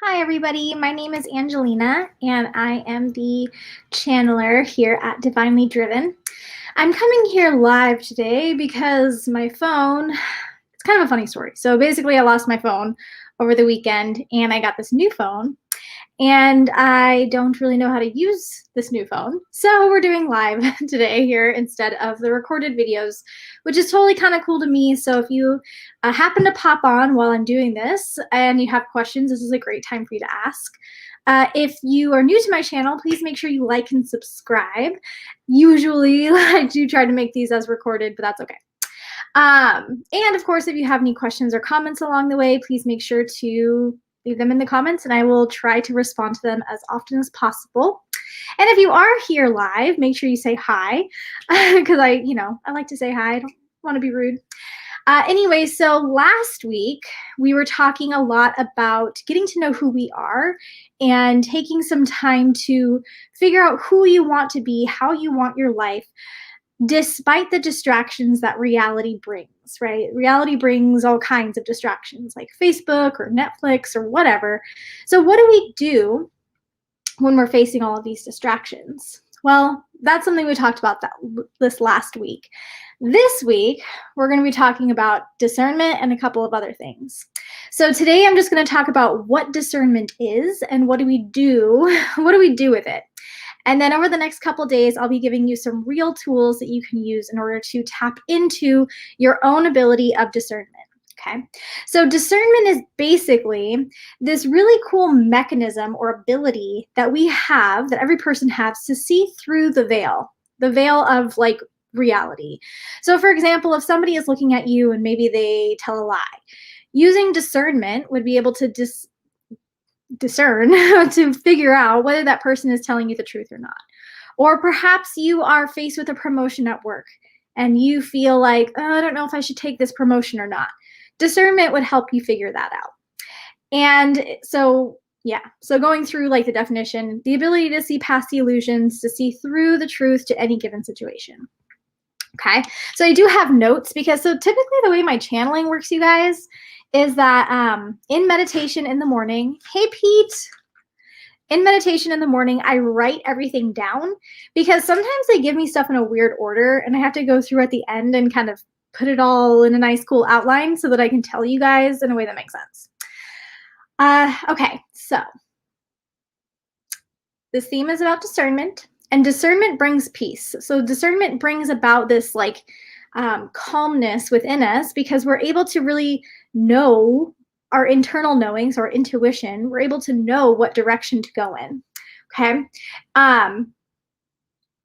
Hi everybody, my name is Angelina and I am the channeler here at Divinely Driven. I'm coming here live today because my phone, it's kind of a funny story. So basically I lost my phone over the weekend and I got this new phone and I don't really know how to use this new phone. So we're doing live today here instead of the recorded videos, which is totally kind of cool to me. So if you happen to pop on while I'm doing this and you have questions, this is a great time for you to ask. If you are new to my channel, please make sure you like and subscribe. Usually I do try to make these as recorded, but that's okay. And of course, if you have any questions or comments along the way, please make sure to leave them in the comments and I will try to respond to them as often as possible. And if you are here live, make sure you say hi because I like to say hi. I don't want to be rude. Anyway, so last week we were talking a lot about getting to know who we are and taking some time to figure out who you want to be, how you want your life, despite the distractions that reality brings, right? Reality brings all kinds of distractions like Facebook or Netflix or whatever. So what do we do when we're facing all of these distractions? Well, that's something we talked about this last week. This week, we're going to be talking about discernment and a couple of other things. So today I'm just going to talk about what discernment is and what do we do with it. And then over the next couple days, I'll be giving you some real tools that you can use in order to tap into your own ability of discernment. Okay, so discernment is basically this really cool mechanism or ability that we have, that every person has, to see through the veil of like reality. So for example, if somebody is looking at you and maybe they tell a lie, using discernment would be able to discern to figure out whether that person is telling you the truth or not. Or perhaps you are faced with a promotion at work and you feel like, oh, I don't know if I should take this promotion or not. Discernment would help you figure that out. And so, yeah, so going through like the definition, the ability to see past the illusions, to see through the truth to any given situation. Okay, so I do have notes because so typically the way my channeling works, you guys, is that in meditation in the morning, hey Pete, in meditation in the morning, I write everything down because sometimes they give me stuff in a weird order and I have to go through at the end and kind of put it all in a nice cool outline so that I can tell you guys in a way that makes sense. Okay, so this theme is about discernment, and discernment brings peace. So discernment brings about this like calmness within us because we're able to really know our internal knowings, our intuition. We're able to know what direction to go in. Okay.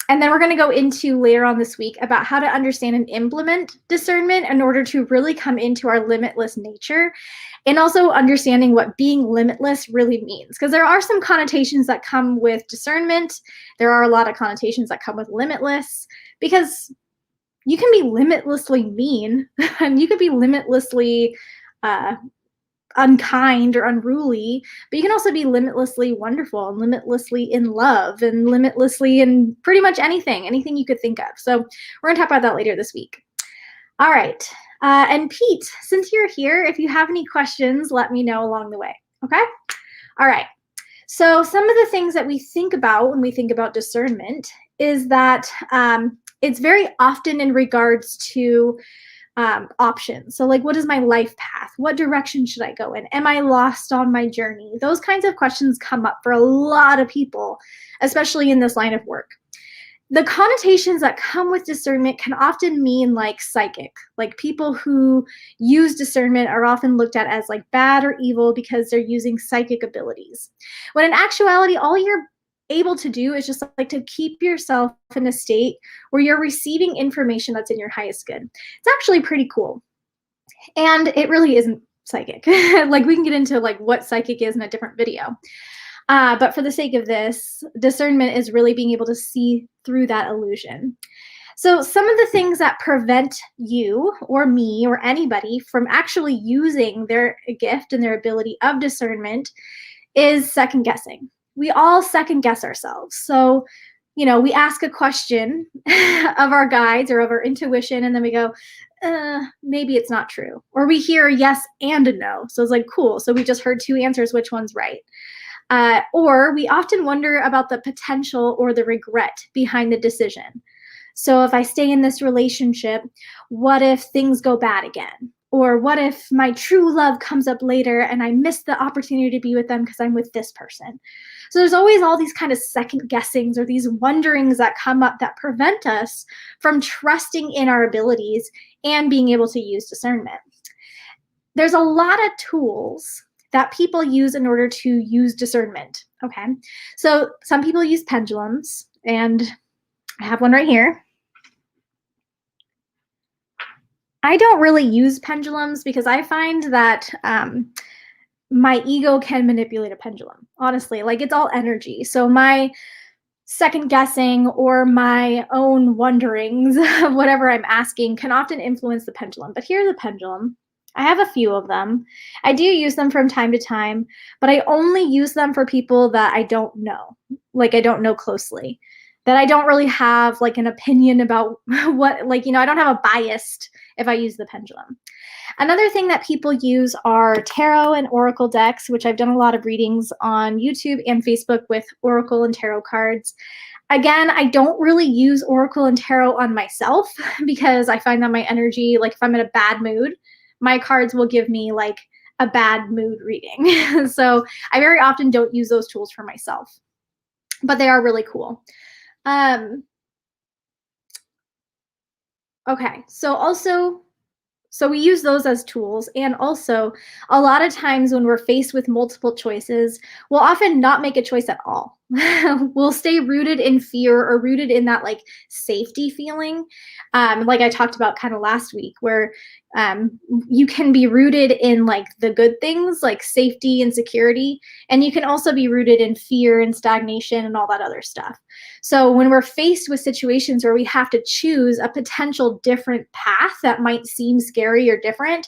And then we're going to go into later on this week about how to understand and implement discernment in order to really come into our limitless nature, and also understanding what being limitless really means. Because there are some connotations that come with discernment. There are a lot of connotations that come with limitless, because you can be limitlessly mean and you could be limitlessly unkind or unruly, but you can also be limitlessly wonderful and limitlessly in love and limitlessly in pretty much anything you could think of. So we're going to talk about that later this week. All right. And Pete, since you're here, if you have any questions, let me know along the way. Okay. All right. So some of the things that we think about when we think about discernment is that it's very often in regards to options. So like, what is my life path? What direction should I go in? Am I lost on my journey? Those kinds of questions come up for a lot of people, especially in this line of work. The connotations that come with discernment can often mean like psychic. Like people who use discernment are often looked at as like bad or evil because they're using psychic abilities. When in actuality, all you're able to do is just like to keep yourself in a state where you're receiving information that's in your highest good. It's actually pretty cool. And it really isn't psychic. Like we can get into like what psychic is in a different video. But for the sake of this, discernment is really being able to see through that illusion. So some of the things that prevent you or me or anybody from actually using their gift and their ability of discernment is second guessing. We all second guess ourselves. So we ask a question of our guides or of our intuition, and then we go, maybe it's not true. Or we hear a yes and a no. So it's like, cool. So we just heard two answers, which one's right? Or we often wonder about the potential or the regret behind the decision. So if I stay in this relationship, what if things go bad again? Or what if my true love comes up later and I miss the opportunity to be with them because I'm with this person? So there's always all these kind of second guessings or these wonderings that come up that prevent us from trusting in our abilities and being able to use discernment. There's a lot of tools that people use in order to use discernment, okay? So some people use pendulums, and I have one right here. I don't really use pendulums because I find that my ego can manipulate a pendulum, honestly. Like, it's all energy. So my second guessing or my own wonderings of whatever I'm asking can often influence the pendulum. But here's a pendulum. I have a few of them. I do use them from time to time, but I only use them for people that I don't know, like I don't know closely, that I don't really have like an opinion about what, like, I don't have a bias if I use the pendulum. Another thing that people use are tarot and oracle decks, which I've done a lot of readings on YouTube and Facebook with oracle and tarot cards. Again, I don't really use oracle and tarot on myself because I find that my energy, like if I'm in a bad mood, my cards will give me like a bad mood reading. So I very often don't use those tools for myself, but they are really cool. Okay, so we use those as tools, and also a lot of times when we're faced with multiple choices, we'll often not make a choice at all. We'll stay rooted in fear or rooted in that like safety feeling, like I talked about kind of last week, where you can be rooted in like the good things like safety and security, and you can also be rooted in fear and stagnation and all that other stuff. So when we're faced with situations where we have to choose a potential different path that might seem scary or different,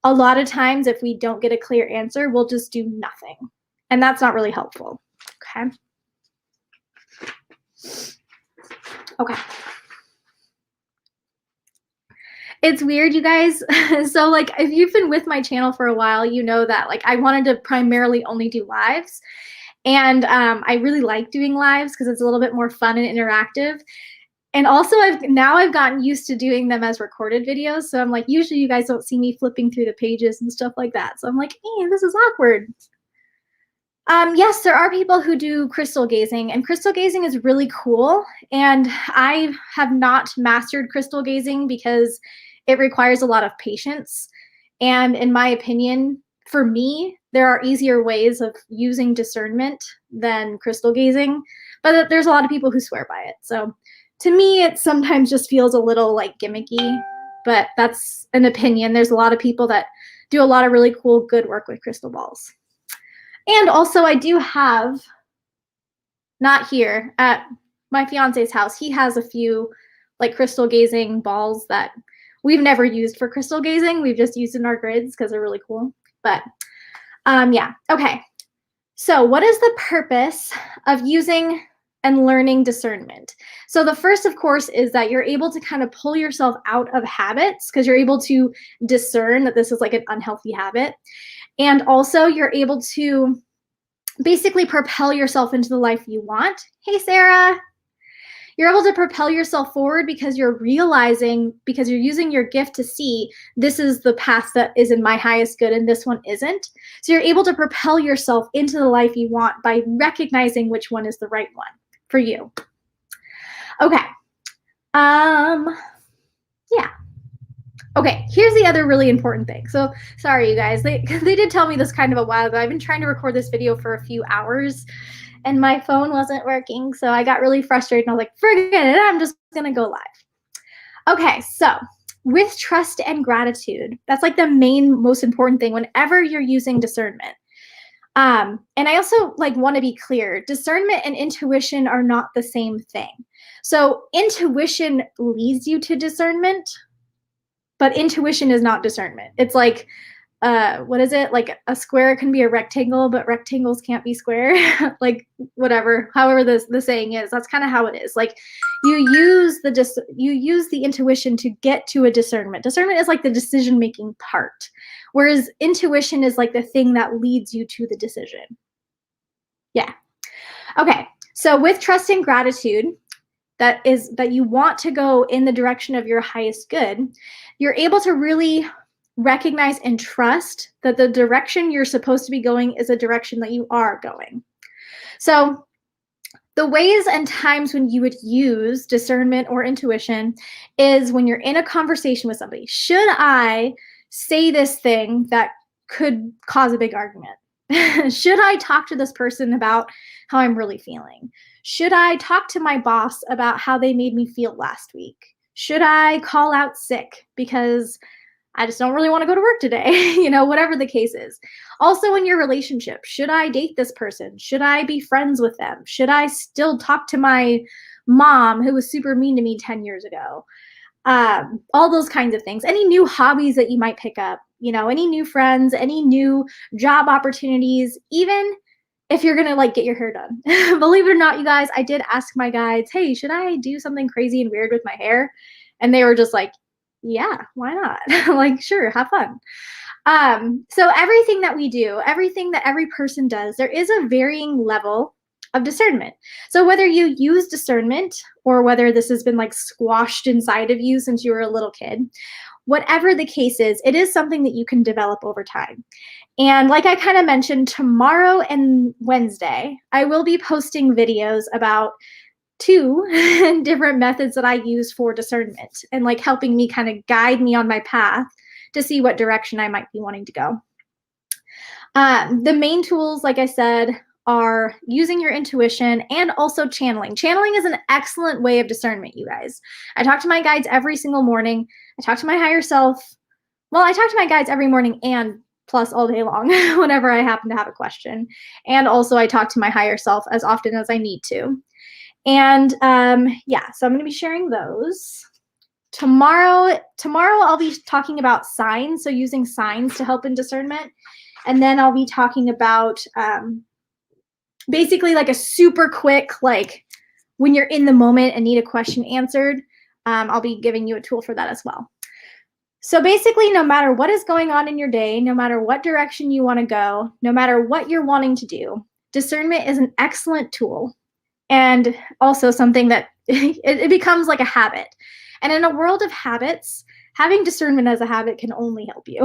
a lot of times if we don't get a clear answer, we'll just do nothing. And that's not really helpful. Okay. Okay. It's weird, you guys. So like if you've been with my channel for a while, you know that like I wanted to primarily only do lives. And I really like doing lives because it's a little bit more fun and interactive. And also I've gotten used to doing them as recorded videos. So I'm like, usually you guys don't see me flipping through the pages and stuff like that. So I'm like, man, this is awkward. Yes, there are people who do crystal gazing, and crystal gazing is really cool. And I have not mastered crystal gazing because it requires a lot of patience. And in my opinion, for me, there are easier ways of using discernment than crystal gazing, but there's a lot of people who swear by it. So to me, it sometimes just feels a little like gimmicky, but that's an opinion. There's a lot of people that do a lot of really cool, good work with crystal balls. And also I do have, not here, at my fiance's house, he has a few like crystal gazing balls that we've never used for crystal gazing. We've just used in our grids because they're really cool. But yeah, okay. So what is the purpose of using and learning discernment? So the first, of course, is that you're able to kind of pull yourself out of habits because you're able to discern that this is like an unhealthy habit. And also you're able to basically propel yourself into the life you want. Hey, Sarah. You're able to propel yourself forward because you're realizing, because you're using your gift to see this is the path that is in my highest good and this one isn't. So you're able to propel yourself into the life you want by recognizing which one is the right one for you. Okay. Yeah. Okay, here's the other really important thing. So sorry, you guys. They did tell me this kind of a while ago. I've been trying to record this video for a few hours, and my phone wasn't working, so I got really frustrated, and I was like, forget it, I'm just going to go live. Okay, so with trust and gratitude, that's like the main, most important thing whenever you're using discernment. And I also like want to be clear, discernment and intuition are not the same thing. So intuition leads you to discernment, but intuition is not discernment. It's like what is it? Like a square can be a rectangle, but rectangles can't be square. Like whatever, however the saying is, that's kind of how it is. Like you use the intuition to get to a discernment. Discernment is like the decision-making part, whereas intuition is like the thing that leads you to the decision. Yeah. Okay. So with trust and gratitude, that you want to go in the direction of your highest good, you're able to really recognize and trust that the direction you're supposed to be going is a direction that you are going. So the ways and times when you would use discernment or intuition is when you're in a conversation with somebody. Should I say this thing that could cause a big argument? Should I talk to this person about how I'm really feeling? Should I talk to my boss about how they made me feel last week? Should I call out sick because I just don't really want to go to work today? Whatever the case is. Also in your relationship, should I date this person? Should I be friends with them? Should I still talk to my mom who was super mean to me 10 years ago? All those kinds of things. Any new hobbies that you might pick up, any new friends, any new job opportunities, even if you're going to like get your hair done. Believe it or not, you guys, I did ask my guides, hey, should I do something crazy and weird with my hair? And they were just like, yeah, why not? Like, sure, have fun. So everything that we do, everything that every person does, there is a varying level of discernment. So whether you use discernment or whether this has been like squashed inside of you since you were a little kid, whatever the case is, it is something that you can develop over time. And like I kind of mentioned, tomorrow and Wednesday, I will be posting videos about 2 different methods that I use for discernment and like helping me kind of guide me on my path to see what direction I might be wanting to go. The main tools, like I said, are using your intuition and also channeling. Channeling is an excellent way of discernment, you guys. I talk to my guides every single morning. I talk to my higher self. Well, I talk to my guides every morning and plus all day long whenever I happen to have a question. And also I talk to my higher self as often as I need to. And yeah, so I'm going to be sharing those. Tomorrow I'll be talking about signs, so using signs to help in discernment. And then I'll be talking about basically like a super quick, like when you're in the moment and need a question answered, I'll be giving you a tool for that as well. So basically, no matter what is going on in your day, no matter what direction you want to go, no matter what you're wanting to do, discernment is an excellent tool. And also something that it becomes like a habit. And in a world of habits, having discernment as a habit can only help you.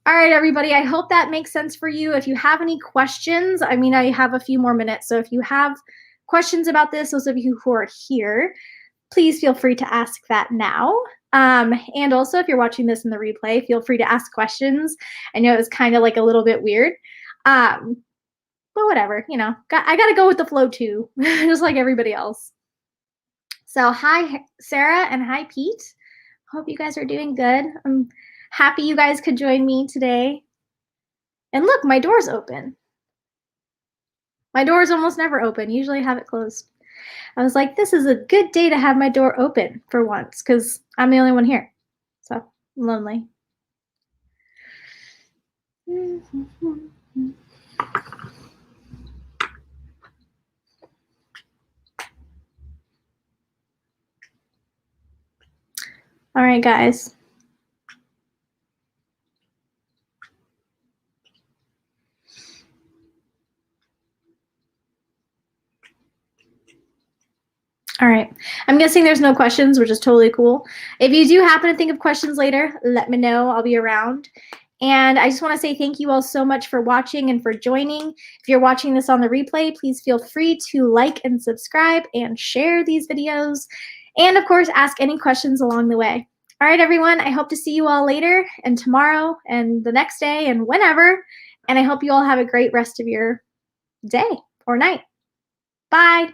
All right, everybody, I hope that makes sense for you. If you have any questions, I mean, I have a few more minutes. So if you have questions about this, those of you who are here, please feel free to ask that now. And also, if you're watching this in the replay, feel free to ask questions. I know it was kind of like a little bit weird. But whatever, I got to go with the flow too, just like everybody else. So hi, Sarah, and hi, Pete. Hope you guys are doing good. I'm happy you guys could join me today. And look, my door's open. My door is almost never open. Usually I have it closed. I was like, this is a good day to have my door open for once because I'm the only one here. So I'm lonely. All right, guys. All right. I'm guessing there's no questions, which is totally cool. If you do happen to think of questions later, let me know. I'll be around. And I just want to say thank you all so much for watching and for joining. If you're watching this on the replay, please feel free to like and subscribe and share these videos. And of course, ask any questions along the way. All right, everyone, I hope to see you all later and tomorrow and the next day and whenever. And I hope you all have a great rest of your day or night. Bye.